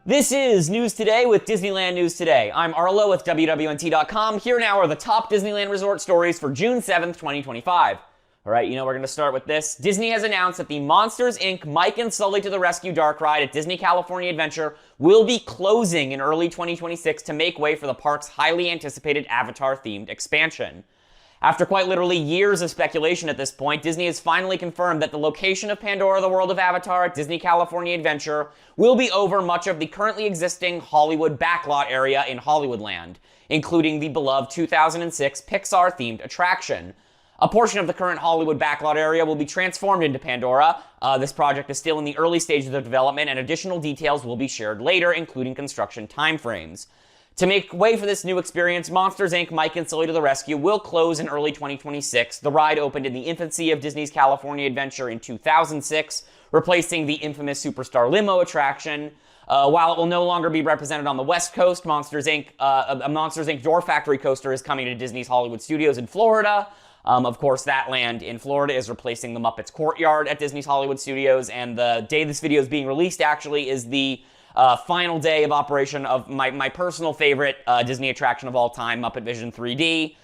This is News Today with Disneyland News Today. I'm Arlo with WWNT.com. Here now are the top Disneyland resort stories for June 7th, 2025. All right, we're going to start with this. Disney has announced that the Monsters, Inc. Mike and Sully to the Rescue dark ride at Disney California Adventure will be closing in early 2026 to make way for the park's highly anticipated Avatar-themed expansion. After quite literally years of speculation at this point, Disney has finally confirmed that the location of Pandora, the World of Avatar at Disney California Adventure will be over much of the currently existing Hollywood backlot area in Hollywoodland, including the beloved 2006 Pixar-themed attraction. A portion of the current Hollywood backlot area will be transformed into Pandora. This project is still in the early stages of development, and additional details will be shared later, including construction timeframes. To make way for this new experience, Monsters, Inc. Mike and Sully to the Rescue will close in early 2026. The ride opened in the infancy of Disney's California Adventure in 2006, replacing the infamous Superstar Limo attraction. While it will no longer be represented on the West Coast, Monsters, Inc. A Monsters, Inc. Door Factory coaster is coming to Disney's Hollywood Studios in Florida. Of course, that land in Florida is replacing the Muppets Courtyard at Disney's Hollywood Studios, and the day this video is being released, actually, is the final day of operation of my personal favorite Disney attraction of all time, Muppet Vision 3D.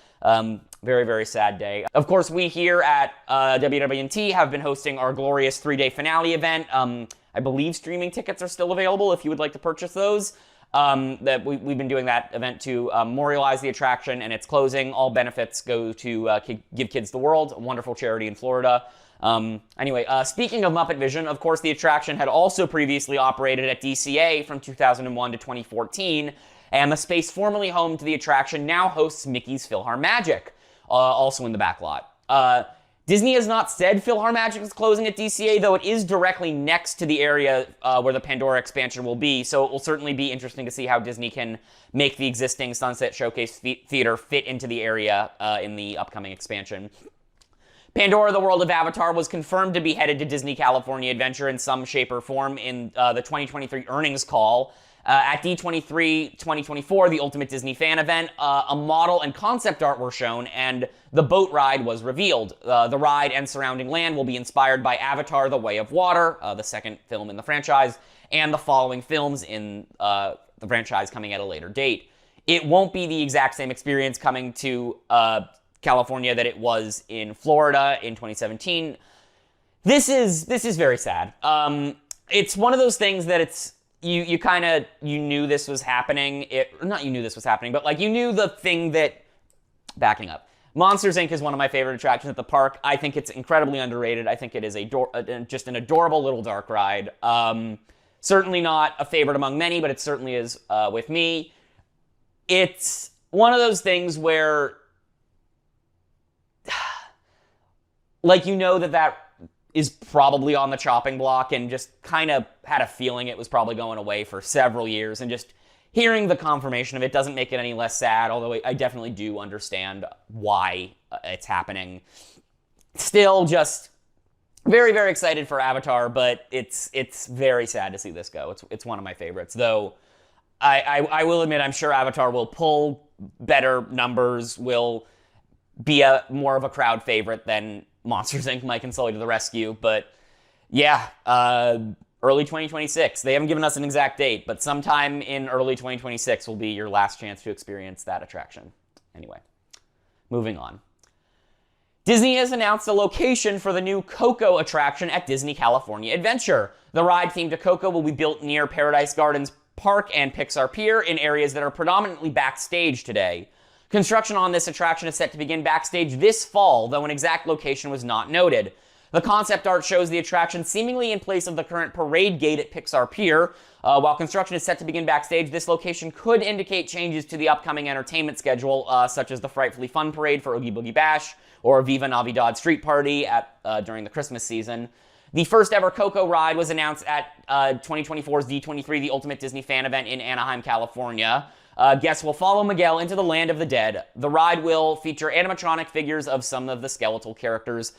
Very, very sad day. Of course, we here at WWNT have been hosting our glorious 3-day finale event. I believe streaming tickets are still available if you would like to purchase those. We've been doing that event to memorialize the attraction and its closing. All benefits go to Give Kids the World, a wonderful charity in Florida. Speaking of Muppet Vision, of course, the attraction had also previously operated at DCA from 2001 to 2014, and the space formerly home to the attraction now hosts Mickey's PhilharMagic, also in the backlot. Disney has not said PhilharMagic is closing at DCA, though it is directly next to the area where the Pandora expansion will be, so it will certainly be interesting to see how Disney can make the existing Sunset Showcase Theater fit into the area in the upcoming expansion. Pandora, the World of Avatar, was confirmed to be headed to Disney California Adventure in some shape or form in the 2023 earnings call. At D23 2024, the Ultimate Disney Fan event, a model and concept art were shown, and the boat ride was revealed. The ride and surrounding land will be inspired by Avatar: The Way of Water, the second film in the franchise, and the following films in the franchise coming at a later date. It won't be the exact same experience coming to California that it was in Florida in 2017. This is very sad. It's one of those things that you knew this was happening. Not you knew this was happening, but like you knew the thing that... Backing up. Monsters, Inc. is one of my favorite attractions at the park. I think it's incredibly underrated. I think it is just an adorable little dark ride. Certainly not a favorite among many, but it certainly is with me. It's one of those things where like, that is probably on the chopping block, and just kind of had a feeling it was probably going away for several years, and just hearing the confirmation of it doesn't make it any less sad, although I definitely do understand why it's happening. Still, just very, very excited for Avatar, but it's very sad to see this go. It's one of my favorites, though I will admit I'm sure Avatar will pull better numbers, will be more of a crowd favorite than Monsters, Inc. Mike and Sully to the Rescue, but yeah, early 2026. They haven't given us an exact date, but sometime in early 2026 will be your last chance to experience that attraction. Anyway, moving on. Disney has announced a location for the new Coco attraction at Disney California Adventure. The ride themed to Coco will be built near Paradise Gardens Park and Pixar Pier in areas that are predominantly backstage today. Construction on this attraction is set to begin backstage this fall, though an exact location was not noted. The concept art shows the attraction seemingly in place of the current parade gate at Pixar Pier. While construction is set to begin backstage, this location could indicate changes to the upcoming entertainment schedule, such as the Frightfully Fun Parade for Oogie Boogie Bash, or Viva Navidad Street Party during the Christmas season. The first ever Coco ride was announced at 2024's D23, the Ultimate Disney Fan event in Anaheim, California. Guests will follow Miguel into the land of the dead. The ride will feature animatronic figures of some of the skeletal characters.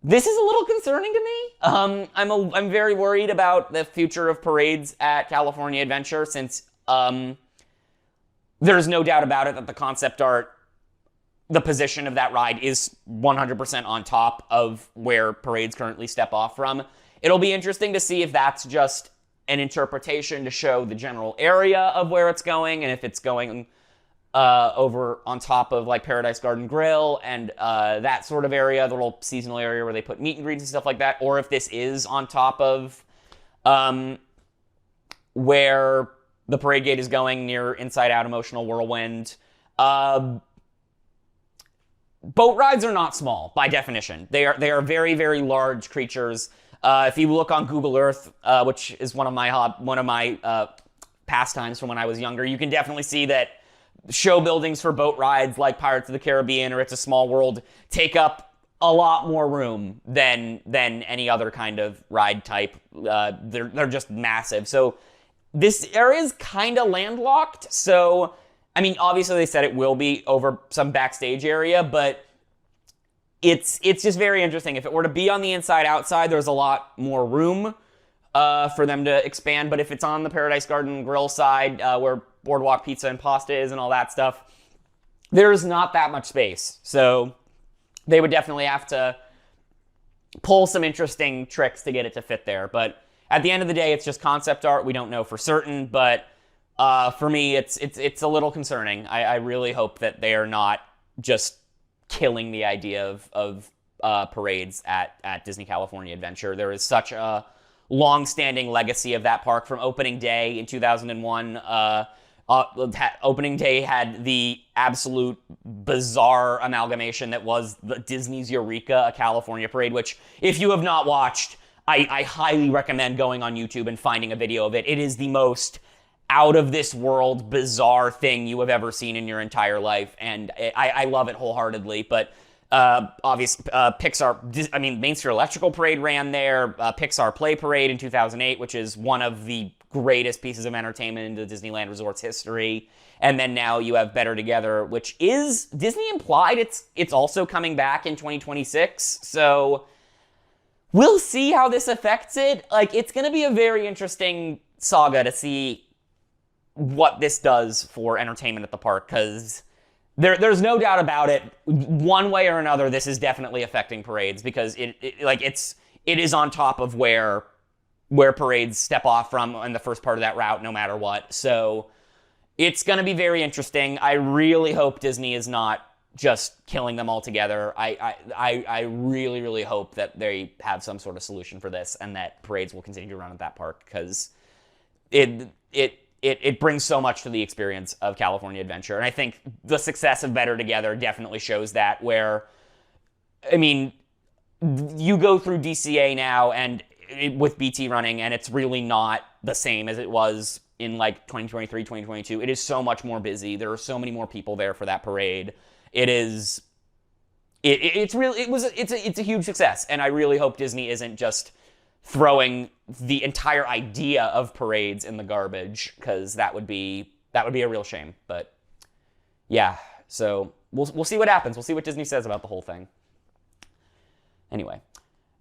This is a little concerning to me. I'm very worried about the future of parades at California Adventure, since there's no doubt about it that the concept art, the position of that ride is 100% on top of where parades currently step off from. It'll be interesting to see if that's just an interpretation to show the general area of where it's going, and if it's going over on top of like Paradise Garden Grill and that sort of area, the little seasonal area where they put meet and greets and stuff like that, or if this is on top of where the parade gate is going near Inside Out Emotional Whirlwind. Boat rides are not small by definition. They are very, very large creatures. If you look on Google Earth, which is one of my pastimes from when I was younger, you can definitely see that show buildings for boat rides like Pirates of the Caribbean or It's a Small World take up a lot more room than any other kind of ride type. They're just massive. So this area is kind of landlocked. So, I mean, obviously they said it will be over some backstage area, but it's just very interesting. If it were to be on the inside-outside, there's a lot more room for them to expand. But if it's on the Paradise Garden Grill side, where Boardwalk Pizza and Pasta is and all that stuff, there's not that much space. So they would definitely have to pull some interesting tricks to get it to fit there. But at the end of the day, it's just concept art. We don't know for certain, but for me, it's a little concerning. I really hope that they are not just killing the idea of parades at Disney California Adventure. There is such a long-standing legacy of that park from opening day in 2001. Opening day had the absolute bizarre amalgamation that was the Disney's Eureka, a California parade, which if you have not watched, I highly recommend going on YouTube and finding a video of it. It is the most out-of-this-world, bizarre thing you have ever seen in your entire life, and I love it wholeheartedly. But obviously, Pixar, Main Street Electrical Parade ran there, Pixar Play Parade in 2008, which is one of the greatest pieces of entertainment in the Disneyland Resort's history. And then now you have Better Together, which is, Disney implied it's also coming back in 2026, so we'll see how this affects it. Like, it's going to be a very interesting saga to see what this does for entertainment at the park, because there's no doubt about it. One way or another, this is definitely affecting parades, because it is on top of where parades step off from in the first part of that route, no matter what. So it's going to be very interesting. I really hope Disney is not just killing them altogether. I really, really hope that they have some sort of solution for this, and that parades will continue to run at that park, because it brings so much to the experience of California Adventure. And I think the success of Better Together definitely shows that, where, I mean, you go through DCA now and with BT running, and it's really not the same as it was in like 2023, 2022. It is so much more busy. There are so many more people there for that parade. It's a huge success, and I really hope Disney isn't just throwing the entire idea of parades in the garbage, because that would be a real shame. But yeah, so we'll see what happens. We'll see what Disney says about the whole thing. Anyway,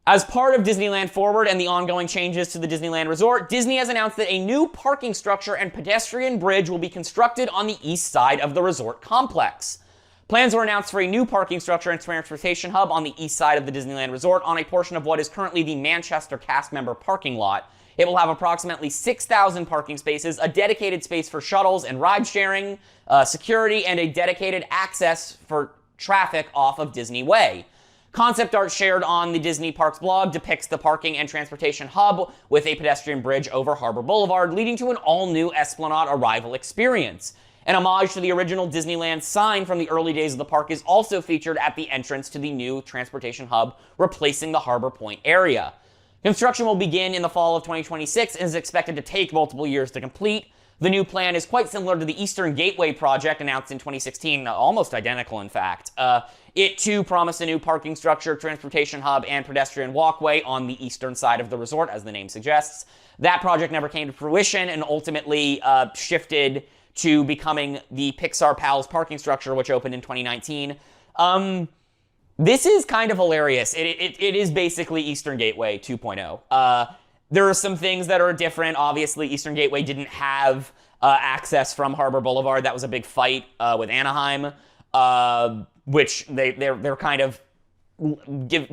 as part of Disneyland Forward and the ongoing changes to the Disneyland Resort, Disney has announced that a new parking structure and pedestrian bridge will be constructed on the east side of the resort complex. Plans were announced for a new parking structure and transportation hub on the east side of the Disneyland Resort on a portion of what is currently the Manchester cast member parking lot. It will have approximately 6,000 parking spaces, a dedicated space for shuttles and ride sharing, security, and a dedicated access for traffic off of Disney Way. Concept art shared on the Disney Parks blog depicts the parking and transportation hub with a pedestrian bridge over Harbor Boulevard, leading to an all-new Esplanade arrival experience. An homage to the original Disneyland sign from the early days of the park is also featured at the entrance to the new transportation hub, replacing the Harbor Point area. Construction will begin in the fall of 2026 and is expected to take multiple years to complete. The new plan is quite similar to the Eastern Gateway project announced in 2016, almost identical in fact. It too promised a new parking structure, transportation hub, and pedestrian walkway on the eastern side of the resort, as the name suggests. That project never came to fruition and ultimately shifted to becoming the Pixar Pals parking structure, which opened in 2019. This is kind of hilarious. It is basically Eastern Gateway 2.0. There are some things that are different. Obviously, Eastern Gateway didn't have access from Harbor Boulevard. That was a big fight with Anaheim, which they're kind of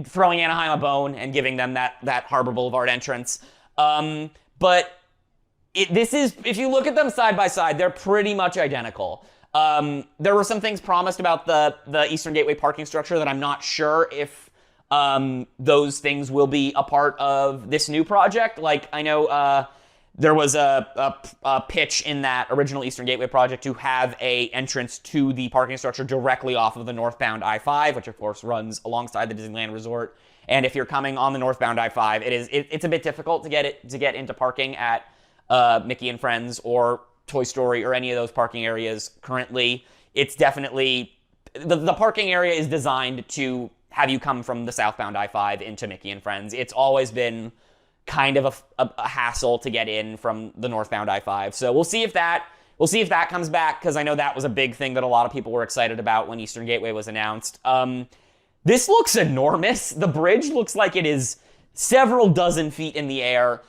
throwing Anaheim a bone and giving them that Harbor Boulevard entrance. But This is, if you look at them side by side, they're pretty much identical. There were some things promised about the Eastern Gateway parking structure that I'm not sure if those things will be a part of this new project. Like, I know there was a pitch in that original Eastern Gateway project to have a entrance to the parking structure directly off of the northbound I-5, which of course runs alongside the Disneyland Resort. And if you're coming on the northbound I-5, it's a bit difficult to get into parking at Mickey and Friends or Toy Story or any of those parking areas currently. It's definitely, the parking area is designed to have you come from the southbound I-5 into Mickey and Friends. It's always been kind of a hassle to get in from the northbound I-5. So we'll see if that comes back, because I know that was a big thing that a lot of people were excited about when Eastern Gateway was announced. This looks enormous. The bridge looks like it is several dozen feet in the air.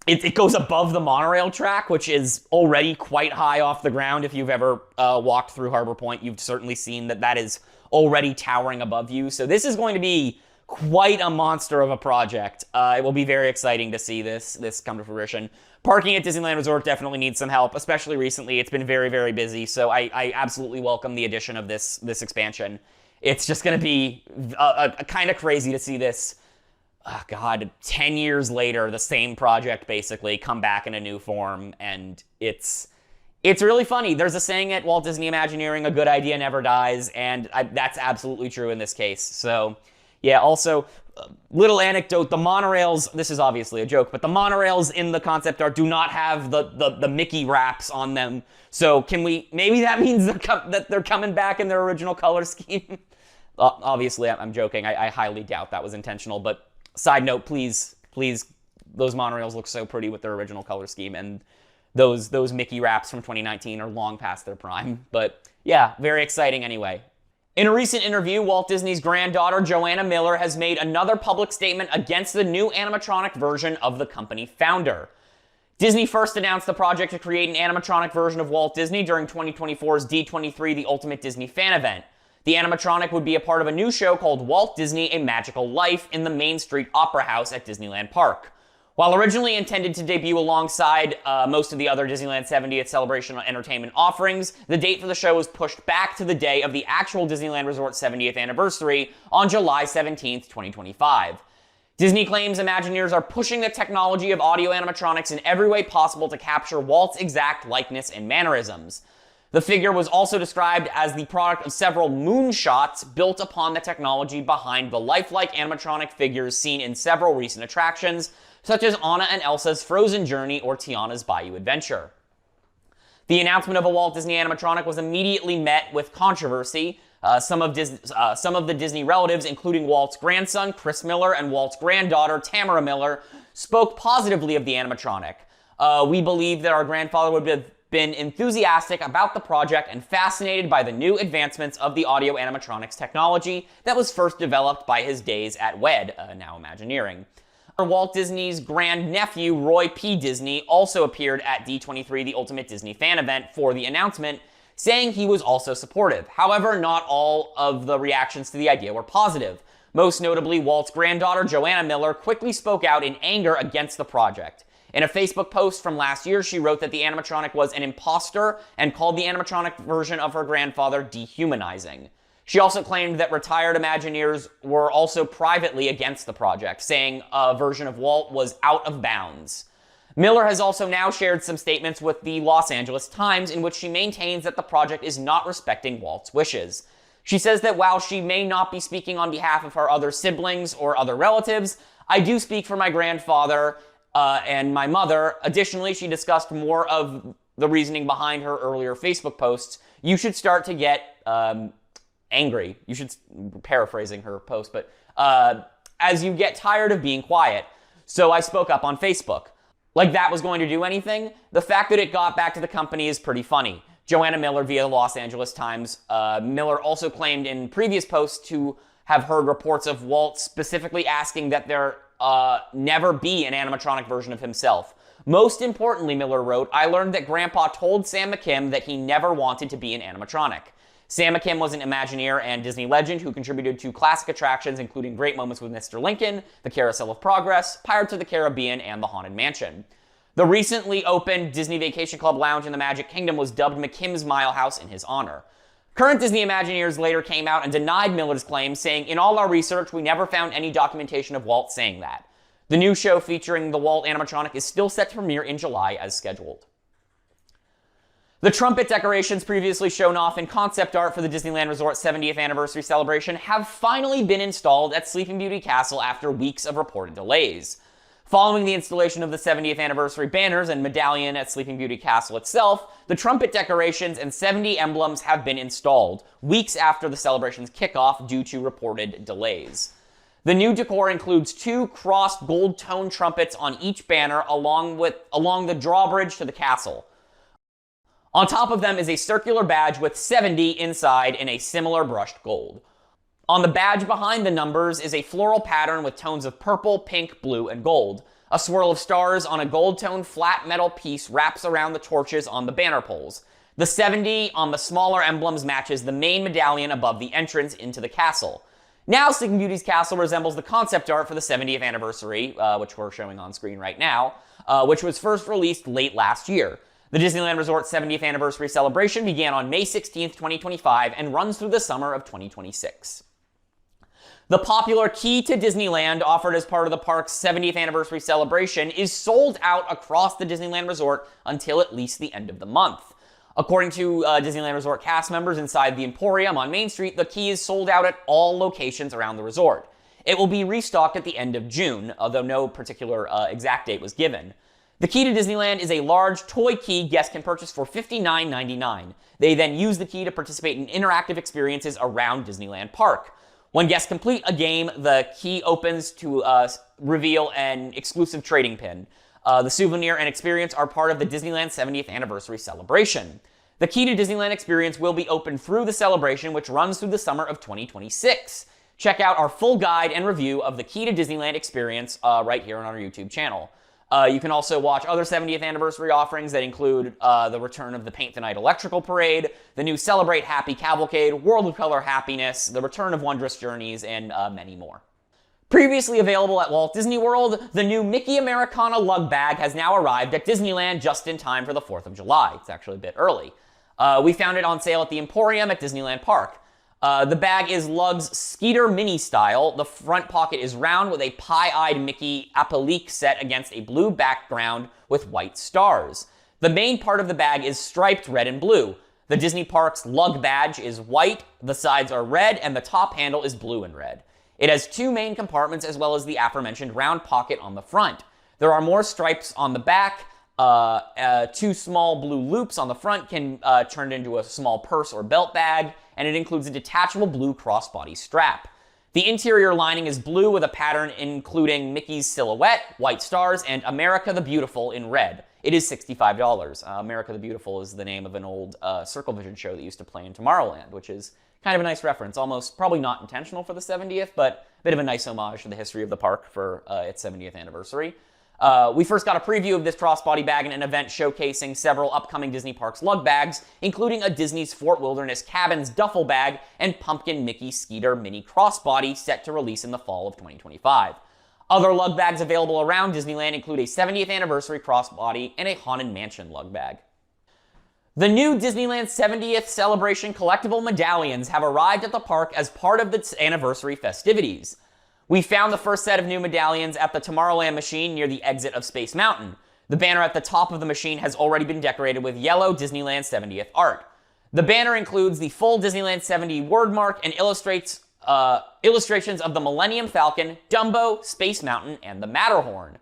It goes above the monorail track, which is already quite high off the ground. If you've ever walked through Harbor Point, you've certainly seen that is already towering above you. So this is going to be quite a monster of a project. It will be very exciting to see this come to fruition. Parking at Disneyland Resort definitely needs some help, especially recently. It's been very, very busy, so I absolutely welcome the addition of this expansion. It's just going to be kind of crazy to see this, 10 years later, the same project basically come back in a new form, and it's really funny. There's a saying at Walt Disney Imagineering, a good idea never dies, and that's absolutely true in this case. So yeah, also, little anecdote, the monorails, this is obviously a joke, but the monorails in the concept art do not have the Mickey wraps on them. So maybe that means that they're coming back in their original color scheme? Obviously, I'm joking. I highly doubt that was intentional, but side note, please, those monorails look so pretty with their original color scheme, and those Mickey wraps from 2019 are long past their prime. But yeah, very exciting anyway. In a recent interview, Walt Disney's granddaughter, Joanna Miller, has made another public statement against the new animatronic version of the company founder. Disney first announced the project to create an animatronic version of Walt Disney during 2024's D23 The Ultimate Disney Fan Event. The animatronic would be a part of a new show called Walt Disney: A Magical Life in the Main Street Opera House at Disneyland Park. While originally intended to debut alongside most of the other Disneyland 70th Celebration entertainment offerings, the date for the show was pushed back to the day of the actual Disneyland Resort 70th anniversary on July 17, 2025. Disney claims Imagineers are pushing the technology of audio animatronics in every way possible to capture Walt's exact likeness and mannerisms. The figure was also described as the product of several moonshots built upon the technology behind the lifelike animatronic figures seen in several recent attractions, such as Anna and Elsa's Frozen Journey or Tiana's Bayou Adventure. The announcement of a Walt Disney animatronic was immediately met with controversy. Some of the Disney relatives, including Walt's grandson, Chris Miller, and Walt's granddaughter, Tamara Miller, spoke positively of the animatronic. We believe that our grandfather would have been enthusiastic about the project and fascinated by the new advancements of the audio animatronics technology that was first developed by his days at WED, now Imagineering. Walt Disney's grandnephew, Roy P. Disney, also appeared at D23 The Ultimate Disney Fan Event for the announcement, saying he was also supportive. However, not all of the reactions to the idea were positive. Most notably, Walt's granddaughter, Joanna Miller, quickly spoke out in anger against the project. In a Facebook post from last year, she wrote that the animatronic was an imposter and called the animatronic version of her grandfather dehumanizing. She also claimed that retired Imagineers were also privately against the project, saying a version of Walt was out of bounds. Miller has also now shared some statements with the Los Angeles Times in which she maintains that the project is not respecting Walt's wishes. She says that while she may not be speaking on behalf of her other siblings or other relatives, I do speak for my grandfather and my mother. Additionally, she discussed more of the reasoning behind her earlier Facebook posts. You should start to get angry. You should, paraphrasing her post, but as you get tired of being quiet. So I spoke up on Facebook. Like that was going to do anything? The fact that it got back to the company is pretty funny. Joanna Miller via the Los Angeles Times. Miller also claimed in previous posts to have heard reports of Walt specifically asking that there never be an animatronic version of himself. Most importantly, Miller wrote, I learned that Grandpa told Sam McKim that he never wanted to be an animatronic. Sam McKim was an Imagineer and Disney legend who contributed to classic attractions including Great Moments with Mr. Lincoln, the Carousel of Progress, Pirates of the Caribbean, and the Haunted Mansion. The recently opened Disney Vacation Club Lounge in the Magic Kingdom was dubbed McKim's Mile House in his honor. Current Disney Imagineers later came out and denied Miller's claims, saying, "In all our research, we never found any documentation of Walt saying that." The new show featuring the Walt animatronic is still set to premiere in July as scheduled. The Trumpet decorations previously shown off in concept art for the Disneyland Resort 70th anniversary celebration have finally been installed at Sleeping Beauty Castle after weeks of reported delays. Following the installation of the 70th anniversary banners and medallion at Sleeping Beauty Castle itself, the Trumpet decorations and 70 emblems have been installed, weeks after the celebration's kickoff due to reported delays. The new decor includes 2 crossed gold-toned trumpets on each banner along the drawbridge to the castle. On top of them is a circular badge with 70 inside in a similar brushed gold. On the badge behind the numbers is a floral pattern with tones of purple, pink, blue, and gold. A swirl of stars on a gold-toned flat metal piece wraps around the torches on the banner poles. The 70 on the smaller emblems matches the main medallion above the entrance into the castle. Now, Sleeping Beauty's castle resembles the concept art for the 70th anniversary, which we're showing on screen right now, which was first released late last year. The Disneyland Resort 70th anniversary celebration began on May 16, 2025, and runs through the summer of 2026. The popular Key to Disneyland, offered as part of the park's 70th anniversary celebration, is sold out across the Disneyland Resort until at least the end of the month. According to Disneyland Resort cast members inside the Emporium on Main Street, the key is sold out at all locations around the resort. It will be restocked at the end of June, although no particular exact date was given. The Key to Disneyland is a large toy key guests can purchase for $59.99. They then use the key to participate in interactive experiences around Disneyland Park. When guests complete a game, the key opens to reveal an exclusive trading pin. The souvenir and experience are part of the Disneyland 70th anniversary celebration. The Key to Disneyland experience will be open through the celebration, which runs through the summer of 2026. Check out our full guide and review of the Key to Disneyland experience right here on our YouTube channel. You can also watch other 70th anniversary offerings that include the return of the Paint the Night Electrical Parade, the new Celebrate Happy Cavalcade, World of Color Happiness, the return of Wondrous Journeys, and many more. Previously available at Walt Disney World, the new Mickey Americana lug bag has now arrived at Disneyland just in time for the 4th of July. It's actually a bit early. We found it on sale at the Emporium at Disneyland Park. The bag is Lug's Skeeter Mini style. The front pocket is round with a pie-eyed Mickey applique set against a blue background with white stars. The main part of the bag is striped red and blue. The Disney Parks lug badge is white, the sides are red, and the top handle is blue and red. It has 2 main compartments as well as the aforementioned round pocket on the front. There are more stripes on the back. 2 small blue loops on the front can turn into a small purse or belt bag, and it includes a detachable blue crossbody strap. The interior lining is blue with a pattern including Mickey's silhouette, white stars, and America the Beautiful in red. It is $65. America the Beautiful is the name of an old Circle Vision show that used to play in Tomorrowland, which is kind of a nice reference. Almost probably not intentional for the 70th, but a bit of a nice homage to the history of the park for its 70th anniversary. We first got a preview of this crossbody bag in an event showcasing several upcoming Disney Parks lug bags, including a Disney's Fort Wilderness Cabins duffel bag and Pumpkin Mickey Skeeter mini crossbody set to release in the fall of 2025. Other lug bags available around Disneyland include a 70th anniversary crossbody and a Haunted Mansion lug bag. The new Disneyland 70th Celebration collectible medallions have arrived at the park as part of its anniversary festivities. We found the first set of new medallions at the Tomorrowland machine near the exit of Space Mountain. The banner at the top of the machine has already been decorated with yellow Disneyland 70th art. The banner includes the full Disneyland 70 wordmark and illustrations of the Millennium Falcon, Dumbo, Space Mountain, and the Matterhorn.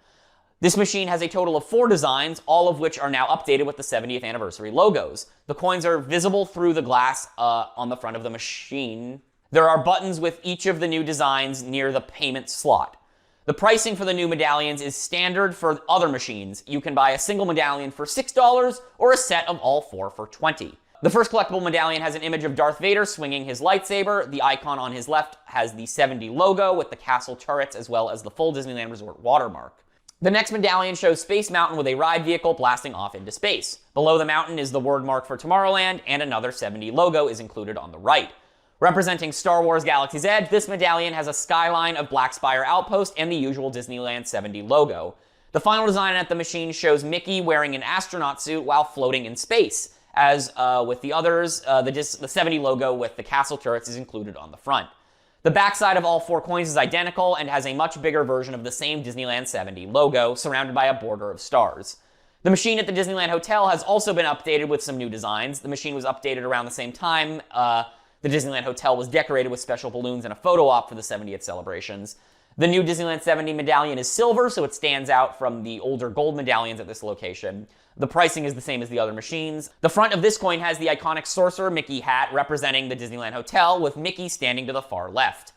This machine has a total of 4 designs, all of which are now updated with the 70th anniversary logos. The coins are visible through the glass on the front of the machine. There are buttons with each of the new designs near the payment slot. The pricing for the new medallions is standard for other machines. You can buy a single medallion for $6 or a set of all 4 for $20. The first collectible medallion has an image of Darth Vader swinging his lightsaber. The icon on his left has the 70 logo with the castle turrets as well as the full Disneyland Resort watermark. The next medallion shows Space Mountain with a ride vehicle blasting off into space. Below the mountain is the word mark for Tomorrowland, and another 70 logo is included on the right. Representing Star Wars Galaxy's Edge, this medallion has a skyline of Black Spire Outpost and the usual Disneyland 70 logo. The final design at the machine shows Mickey wearing an astronaut suit while floating in space. As with the others, the 70 logo with the castle turrets is included on the front. The backside of all 4 coins is identical and has a much bigger version of the same Disneyland 70 logo, surrounded by a border of stars. The machine at the Disneyland Hotel has also been updated with some new designs. The machine was updated around the same time. The Disneyland Hotel was decorated with special balloons and a photo op for the 70th celebrations. The new Disneyland 70 medallion is silver, so it stands out from the older gold medallions at this location. The pricing is the same as the other machines. The front of this coin has the iconic Sorcerer Mickey hat representing the Disneyland Hotel, with Mickey standing to the far left.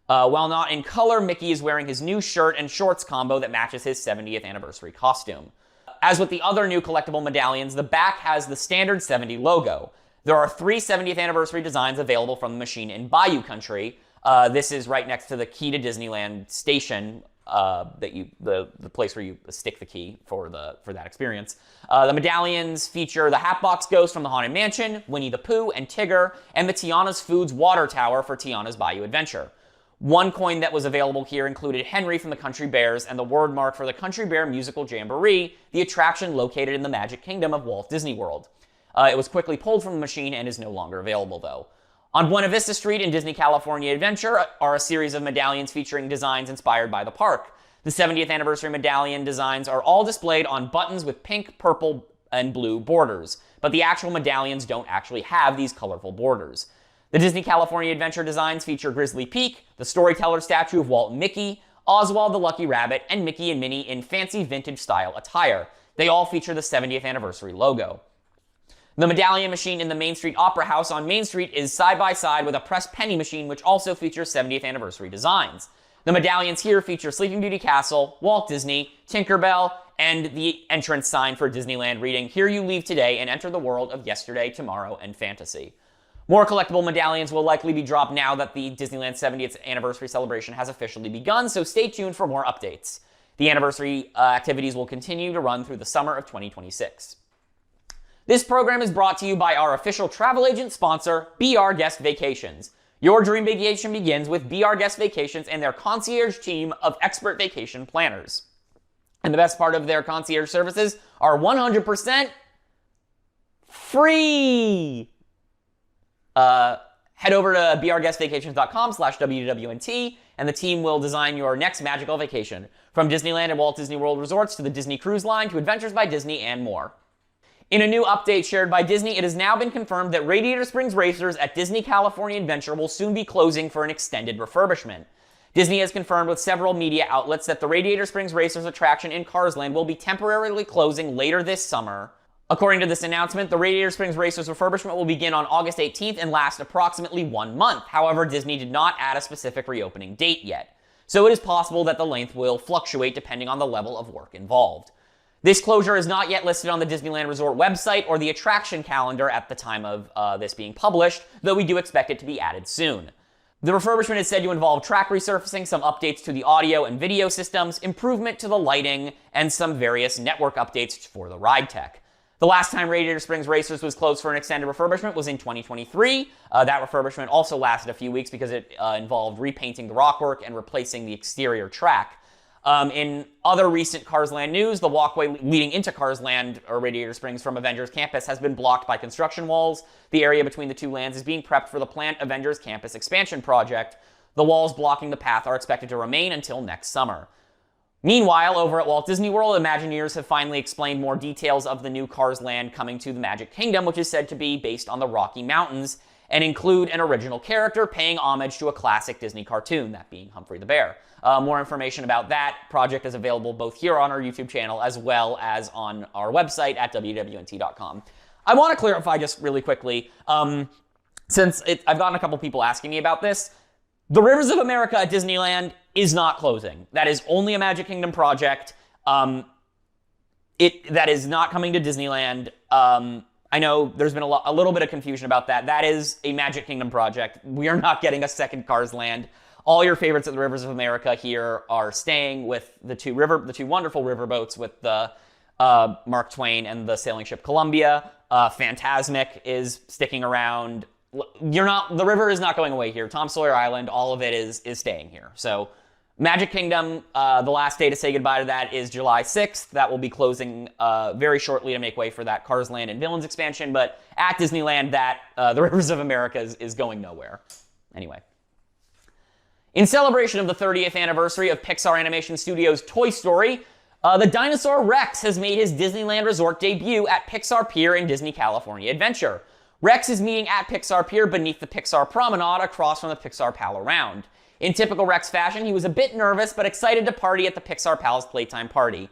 While not in color, Mickey is wearing his new shirt and shorts combo that matches his 70th anniversary costume. As with the other new collectible medallions, the back has the standard 70 logo. There are 3 70th anniversary designs available from the machine in Bayou Country. This is right next to the Key to Disneyland station, the place where you stick the key for that experience. The medallions feature the Hatbox Ghost from the Haunted Mansion, Winnie the Pooh, and Tigger, and the Tiana's Foods Water Tower for Tiana's Bayou Adventure. One coin that was available here included Henry from the Country Bears and the word mark for the Country Bear Musical Jamboree, the attraction located in the Magic Kingdom of Walt Disney World. It was quickly pulled from the machine and is no longer available, though. On Buena Vista Street in Disney California Adventure are a series of medallions featuring designs inspired by the park. The 70th anniversary medallion designs are all displayed on buttons with pink, purple, and blue borders, but the actual medallions don't actually have these colorful borders. The Disney California Adventure designs feature Grizzly Peak, the storyteller statue of Walt and Mickey, Oswald the Lucky Rabbit, and Mickey and Minnie in fancy vintage-style attire. They all feature the 70th anniversary logo. The medallion machine in the Main Street Opera House on Main Street is side-by-side with a pressed penny machine, which also features 70th anniversary designs. The medallions here feature Sleeping Beauty Castle, Walt Disney, Tinkerbell, and the entrance sign for Disneyland reading, "Here you leave today and enter the world of yesterday, tomorrow, and fantasy." More collectible medallions will likely be dropped now that the Disneyland 70th anniversary celebration has officially begun, so stay tuned for more updates. The anniversary activities will continue to run through the summer of 2026. This program is brought to you by our official travel agent sponsor, BR Guest Vacations. Your dream vacation begins with BR Guest Vacations and their concierge team of expert vacation planners. And the best part of their concierge services are 100% free. Head over to brguestvacations.com/WWNT, and the team will design your next magical vacation. From Disneyland and Walt Disney World Resorts to the Disney Cruise Line to Adventures by Disney and more. In a new update shared by Disney, it has now been confirmed that Radiator Springs Racers at Disney California Adventure will soon be closing for an extended refurbishment. Disney has confirmed with several media outlets that the Radiator Springs Racers attraction in Cars Land will be temporarily closing later this summer. According to this announcement, the Radiator Springs Racers refurbishment will begin on August 18th and last approximately 1 month. However, Disney did not add a specific reopening date yet, so it is possible that the length will fluctuate depending on the level of work involved. This closure is not yet listed on the Disneyland Resort website or the attraction calendar at the time of this being published, though we do expect it to be added soon. The refurbishment is said to involve track resurfacing, some updates to the audio and video systems, improvement to the lighting, and some various network updates for the ride tech. The last time Radiator Springs Racers was closed for an extended refurbishment was in 2023. That refurbishment also lasted a few weeks because it involved repainting the rockwork and replacing the exterior track. In other recent Cars Land news, the walkway leading into Cars Land or Radiator Springs from Avengers Campus has been blocked by construction walls. The area between the two lands is being prepped for the planned Avengers Campus expansion project. The walls blocking the path are expected to remain until next summer. Meanwhile, over at Walt Disney World, Imagineers have finally explained more details of the new Cars Land coming to the Magic Kingdom, which is said to be based on the Rocky Mountains and include an original character paying homage to a classic Disney cartoon, that being Humphrey the Bear. More information about that project is available both here on our YouTube channel as well as on our website at WWNT.com. I want to clarify just really quickly, since I've gotten a couple people asking me about this, the Rivers of America at Disneyland is not closing. That is only a Magic Kingdom project. That is not coming to Disneyland. I know there's been a little bit of confusion about that. That is a Magic Kingdom project. We are not getting a second Cars Land. All your favorites at the Rivers of America here are staying with the two wonderful riverboats with the Mark Twain and the sailing ship Columbia. Fantasmic is sticking around. The river is not going away here. Tom Sawyer Island, all of it is staying here. So Magic Kingdom, the last day to say goodbye to that is July 6th. That will be closing very shortly to make way for that Cars Land and Villains expansion. But at Disneyland, the Rivers of America is going nowhere. Anyway. In celebration of the 30th anniversary of Pixar Animation Studios' Toy Story, the dinosaur Rex has made his Disneyland Resort debut at Pixar Pier in Disney California Adventure. Rex is meeting at Pixar Pier beneath the Pixar Promenade across from the Pixar Pal around. In typical Rex fashion, he was a bit nervous but excited to party at the Pixar Pal's Playtime Party.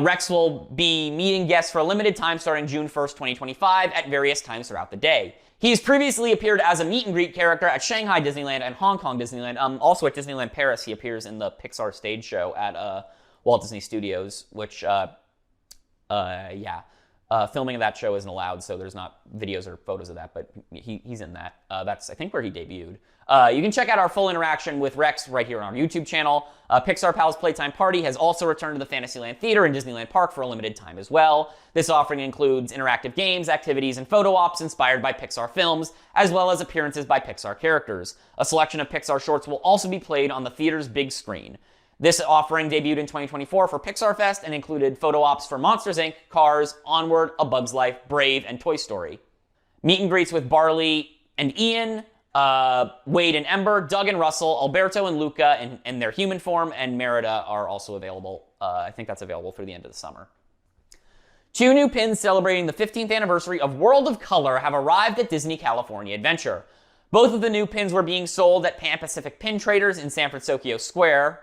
Rex will be meeting guests for a limited time starting June 1st, 2025 at various times throughout the day. He's previously appeared as a meet and greet character at Shanghai Disneyland and Hong Kong Disneyland. Also at Disneyland Paris, he appears in the Pixar stage show at Walt Disney Studios, which, filming of that show isn't allowed, so there's not videos or photos of that, but he's in that. That's, I think, where he debuted. You can check out our full interaction with Rex right here on our YouTube channel. Pixar Pal's Playtime Party has also returned to the Fantasyland Theater in Disneyland Park for a limited time as well. This offering includes interactive games, activities, and photo ops inspired by Pixar films, as well as appearances by Pixar characters. A selection of Pixar shorts will also be played on the theater's big screen. This offering debuted in 2024 for Pixar Fest and included photo ops for Monsters, Inc., Cars, Onward, A Bug's Life, Brave, and Toy Story. Meet and greets with Barley and Ian, Wade and Ember, Doug and Russell, Alberto and Luca in their human form, and Merida are also available. I think that's available through the end of the summer. 2 new pins celebrating the 15th anniversary of World of Color have arrived at Disney California Adventure. Both of the new pins were being sold at Pan Pacific Pin Traders in San Francisco Square,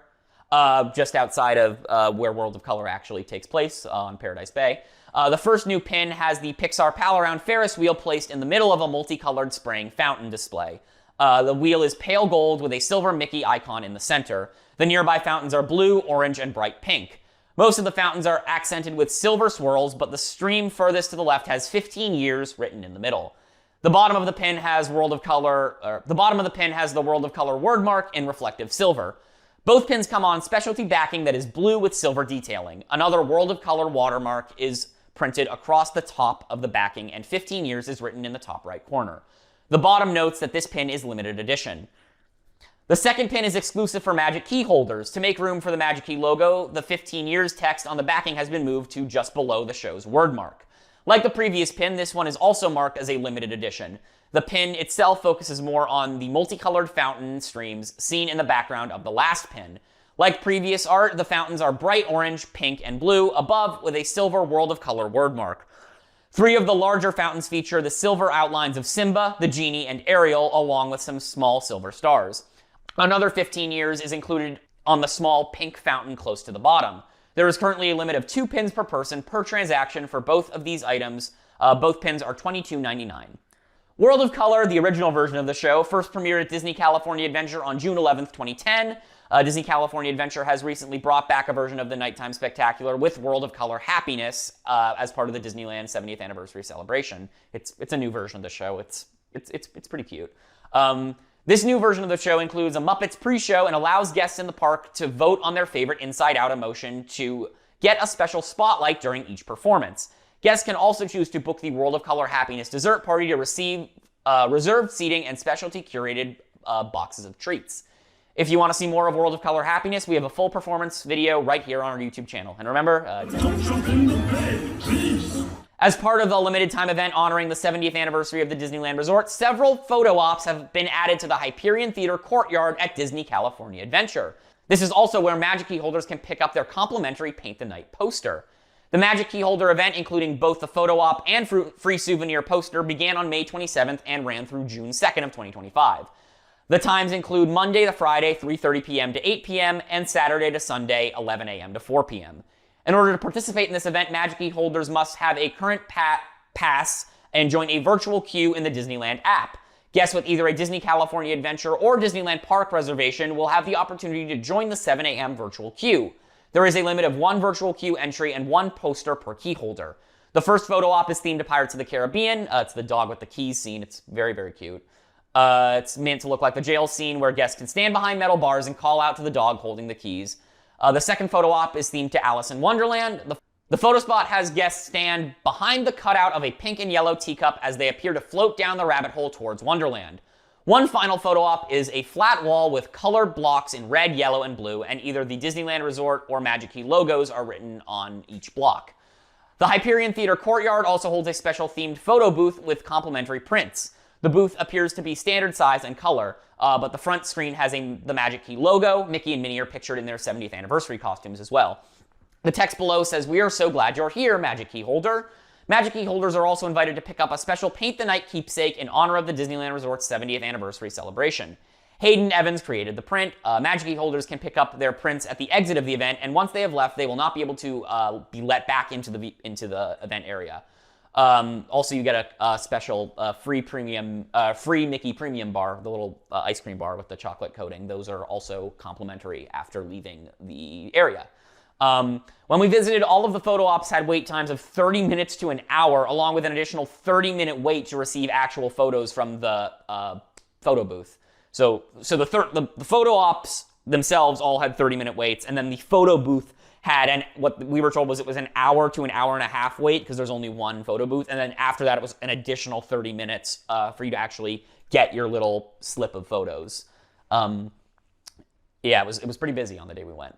just outside of where World of Color actually takes place on Paradise Bay. The first new pin has the Pixar Pal Around Ferris wheel placed in the middle of a multicolored spraying fountain display. The wheel is pale gold with a silver Mickey icon in the center. The nearby fountains are blue, orange, and bright pink. Most of the fountains are accented with silver swirls, but the stream furthest to the left has 15 years written in the middle. The bottom of the pin has the World of Color word mark in reflective silver. Both pins come on specialty backing that is blue with silver detailing. Another World of Color watermark is printed across the top of the backing, and 15 years is written in the top right corner. The bottom notes that this pin is limited edition. The second pin is exclusive for Magic Key holders. To make room for the Magic Key logo, the 15 years text on the backing has been moved to just below the show's word mark. Like the previous pin, this one is also marked as a limited edition. The pin itself focuses more on the multicolored fountain streams seen in the background of the last pin. Like previous art, the fountains are bright orange, pink, and blue, above with a silver World of Color word mark. 3 of the larger fountains feature the silver outlines of Simba, the genie, and Ariel, along with some small silver stars. Another 15 years is included on the small pink fountain close to the bottom. There is currently a limit of 2 pins per person per transaction for both of these items. Both pins are $22.99. World of Color, the original version of the show, first premiered at Disney California Adventure on June 11th, 2010. Disney California Adventure has recently brought back a version of the Nighttime Spectacular with World of Color Happiness as part of the Disneyland 70th anniversary celebration. It's a new version of the show. It's pretty cute. This new version of the show includes a Muppets pre-show and allows guests in the park to vote on their favorite inside-out emotion to get a special spotlight during each performance. Guests can also choose to book the World of Color Happiness dessert party to receive reserved seating and specialty curated boxes of treats. If you want to see more of World of Color Happiness, we have a full performance video right here on our YouTube channel. And remember, as part of the limited time event honoring the 70th anniversary of the Disneyland Resort, several photo ops have been added to the Hyperion Theater courtyard at Disney California Adventure. This is also where Magic Key holders can pick up their complimentary Paint the Night poster. The Magic Key holder event, including both the photo op and free souvenir poster, began on May 27th and ran through June 2nd of 2025. The times include Monday to Friday, 3:30 p.m. to 8 p.m., and Saturday to Sunday, 11 a.m. to 4 p.m. In order to participate in this event, Magic Key holders must have a current pass and join a virtual queue in the Disneyland app. Guests with either a Disney California Adventure or Disneyland Park reservation will have the opportunity to join the 7 a.m. virtual queue. There is a limit of 1 virtual queue entry and 1 poster per key holder. The first photo op is themed to Pirates of the Caribbean. It's the dog with the keys scene. It's very, very cute. It's meant to look like the jail scene where guests can stand behind metal bars and call out to the dog holding the keys. The second photo op is themed to Alice in Wonderland. The photo spot has guests stand behind the cutout of a pink and yellow teacup as they appear to float down the rabbit hole towards Wonderland. One final photo op is a flat wall with colored blocks in red, yellow, and blue, and either the Disneyland Resort or Magic Key logos are written on each block. The Hyperion Theater Courtyard also holds a special themed photo booth with complimentary prints. The booth appears to be standard size and color, but the front screen has the Magic Key logo. Mickey and Minnie are pictured in their 70th anniversary costumes as well. The text below says, "We are so glad you're here, Magic Key holder." Magic Key holders are also invited to pick up a special Paint the Night keepsake in honor of the Disneyland Resort's 70th anniversary celebration. Hayden Evans created the print. Magic Key holders can pick up their prints at the exit of the event, and once they have left, they will not be able to be let back into the event area. Also, you get a special free Mickey Premium bar, the little ice cream bar with the chocolate coating. Those are also complimentary after leaving the area. When we visited, all of the photo ops had wait times of 30 minutes to an hour, along with an additional 30-minute wait to receive actual photos from the photo booth. So the photo ops themselves all had 30-minute waits, and then the photo booth had, and what we were told was it was an hour to an hour and a half wait because there's only one photo booth, and then after that it was an additional 30 minutes for you to actually get your little slip of photos. Yeah, it was pretty busy on the day we went.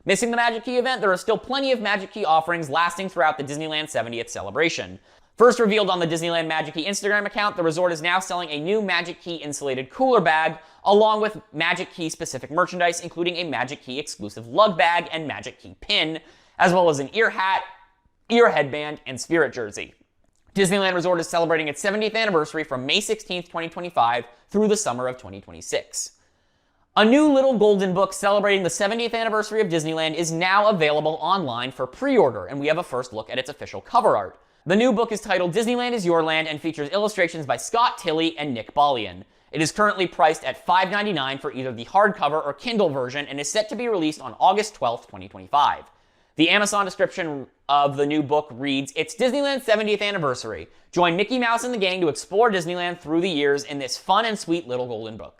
Missing the Magic Key event, there are still plenty of Magic Key offerings lasting throughout the Disneyland 70th celebration. First revealed on the Disneyland Magic Key Instagram account, the resort is now selling a new Magic Key insulated cooler bag, along with Magic Key specific merchandise, including a Magic Key exclusive lug bag and Magic Key pin, as well as an ear hat, ear headband, and spirit jersey. Disneyland Resort is celebrating its 70th anniversary from May 16th, 2025 through the summer of 2026. A new little golden book celebrating the 70th anniversary of Disneyland is now available online for pre-order, and we have a first look at its official cover art. The new book is titled Disneyland is Your Land and features illustrations by Scott Tilley and Nick Balian. It is currently priced at $5.99 for either the hardcover or Kindle version and is set to be released on August 12th, 2025. The Amazon description of the new book reads, "It's Disneyland's 70th anniversary. Join Mickey Mouse and the gang to explore Disneyland through the years in this fun and sweet little golden book."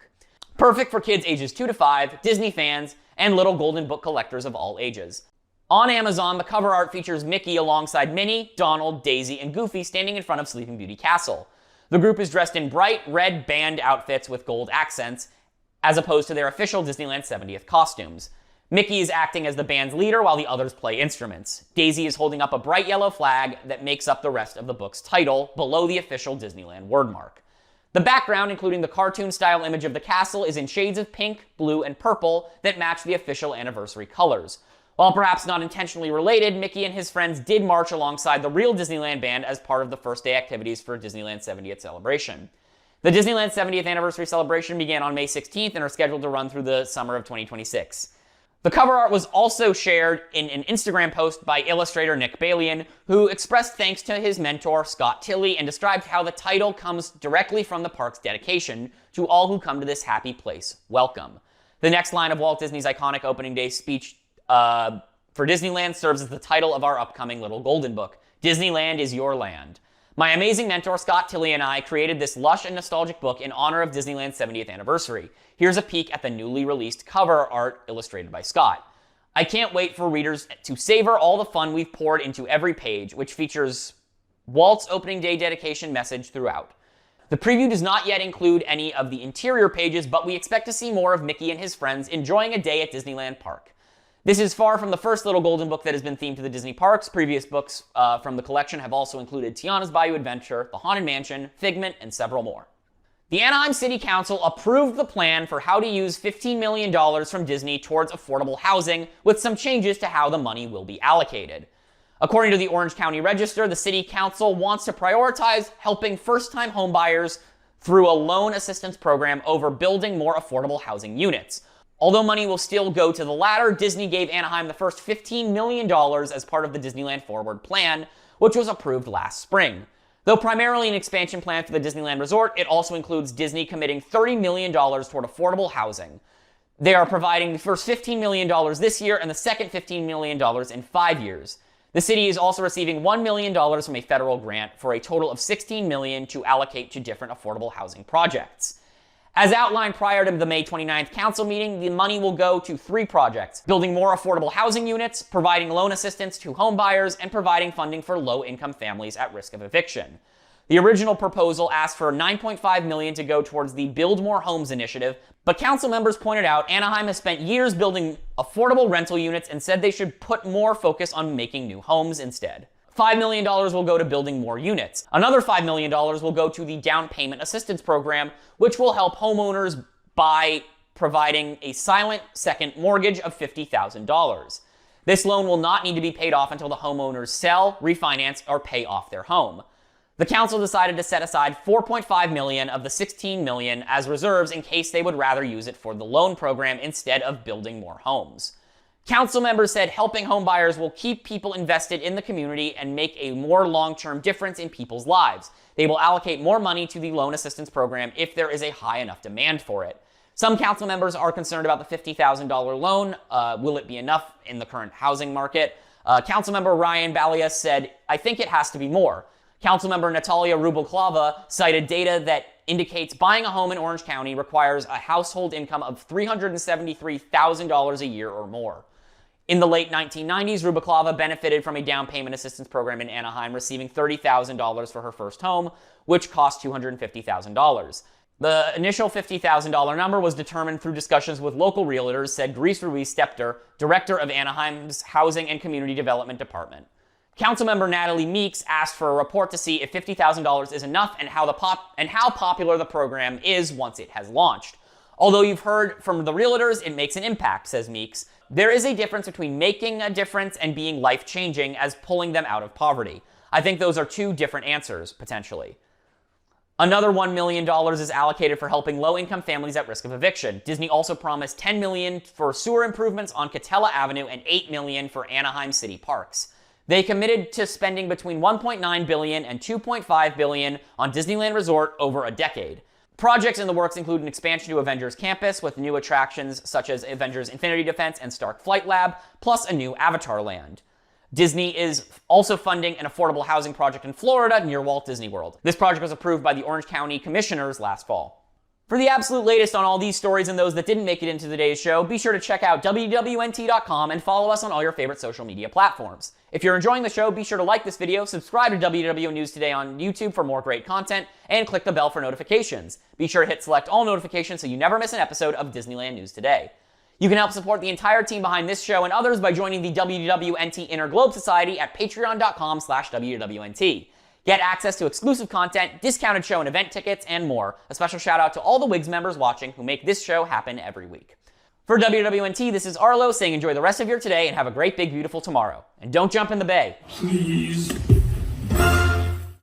Perfect for kids ages 2 to 5, Disney fans, and little golden book collectors of all ages. On Amazon, the cover art features Mickey alongside Minnie, Donald, Daisy, and Goofy standing in front of Sleeping Beauty Castle. The group is dressed in bright red band outfits with gold accents, as opposed to their official Disneyland 70th costumes. Mickey is acting as the band's leader while the others play instruments. Daisy is holding up a bright yellow flag that makes up the rest of the book's title, below the official Disneyland wordmark. The background, including the cartoon-style image of the castle, is in shades of pink, blue, and purple that match the official anniversary colors. While perhaps not intentionally related, Mickey and his friends did march alongside the real Disneyland band as part of the first day activities for Disneyland's 70th celebration. The Disneyland 70th anniversary celebration began on May 16th and are scheduled to run through the summer of 2026. The cover art was also shared in an Instagram post by illustrator Nick Balian, who expressed thanks to his mentor Scott Tilley and described how the title comes directly from the park's dedication to all who come to this happy place. Welcome. The next line of Walt Disney's iconic opening day speech for Disneyland serves as the title of our upcoming little golden book, Disneyland is Your Land. My amazing mentor Scott Tilley and I created this lush and nostalgic book in honor of Disneyland's 70th anniversary. Here's a peek at the newly released cover art illustrated by Scott. I can't wait for readers to savor all the fun we've poured into every page, which features Walt's opening day dedication message throughout. The preview does not yet include any of the interior pages, but we expect to see more of Mickey and his friends enjoying a day at Disneyland Park. This is far from the first little golden book that has been themed to the Disney parks. Previous books from the collection have also included Tiana's Bayou Adventure, The Haunted Mansion, Figment, and several more. The Anaheim City Council approved the plan for how to use $15 million from Disney towards affordable housing, with some changes to how the money will be allocated. According to the Orange County Register, the City Council wants to prioritize helping first-time homebuyers through a loan assistance program over building more affordable housing units. Although money will still go to the latter, Disney gave Anaheim the first $15 million as part of the Disneyland Forward plan, which was approved last spring. Though primarily an expansion plan for the Disneyland Resort, it also includes Disney committing $30 million toward affordable housing. They are providing the first $15 million this year and the second $15 million in 5 years. The city is also receiving $1 million from a federal grant for a total of $16 million to allocate to different affordable housing projects. As outlined prior to the May 29th council meeting, the money will go to 3 projects: building more affordable housing units, providing loan assistance to home buyers, and providing funding for low-income families at risk of eviction. The original proposal asked for $9.5 million to go towards the Build More Homes initiative, but council members pointed out Anaheim has spent years building affordable rental units and said they should put more focus on making new homes instead. $5 million will go to building more units. Another $5 million will go to the Down Payment Assistance Program, which will help homeowners by providing a silent second mortgage of $50,000. This loan will not need to be paid off until the homeowners sell, refinance, or pay off their home. The council decided to set aside $4.5 million of the $16 million as reserves in case they would rather use it for the loan program instead of building more homes. Council members said helping homebuyers will keep people invested in the community and make a more long-term difference in people's lives. They will allocate more money to the loan assistance program if there is a high enough demand for it. Some council members are concerned about the $50,000 loan. Will it be enough in the current housing market? Councilmember Ryan Balia said, "I think it has to be more." Councilmember Natalia Rubalclava cited data that indicates buying a home in Orange County requires a household income of $373,000 a year or more. In the late 1990s, Rubalclava benefited from a down payment assistance program in Anaheim, receiving $30,000 for her first home, which cost $250,000. The initial $50,000 number was determined through discussions with local realtors, said Grace Ruiz-Stepter, director of Anaheim's Housing and Community Development Department. Councilmember Natalie Meeks asked for a report to see if $50,000 is enough and how popular the program is once it has launched. Although you've heard from the realtors, it makes an impact, says Meeks. There is a difference between making a difference and being life-changing as pulling them out of poverty. I think those are two different answers, potentially. Another $1 million is allocated for helping low-income families at risk of eviction. Disney also promised $10 million for sewer improvements on Catella Avenue and $8 million for Anaheim City Parks. They committed to spending between $1.9 billion and $2.5 billion on Disneyland Resort over a decade. Projects in the works include an expansion to Avengers Campus with new attractions such as Avengers Infinity Defense and Stark Flight Lab, plus a new Avatar Land. Disney is also funding an affordable housing project in Florida near Walt Disney World. This project was approved by the Orange County Commissioners last fall. For the absolute latest on all these stories and those that didn't make it into today's show, be sure to check out WWNT.com and follow us on all your favorite social media platforms. If you're enjoying the show, be sure to like this video, subscribe to WW News Today on YouTube for more great content, and click the bell for notifications. Be sure to hit select all notifications so you never miss an episode of Disneyland News Today. You can help support the entire team behind this show and others by joining the WWNT Inner Globe Society at patreon.com/WWNT. Get access to exclusive content, discounted show and event tickets, and more. A special shout out to all the WIGS members watching who make this show happen every week. For WWNT, this is Arlo saying enjoy the rest of your today and have a great, big, beautiful tomorrow. And don't jump in the bay. Please.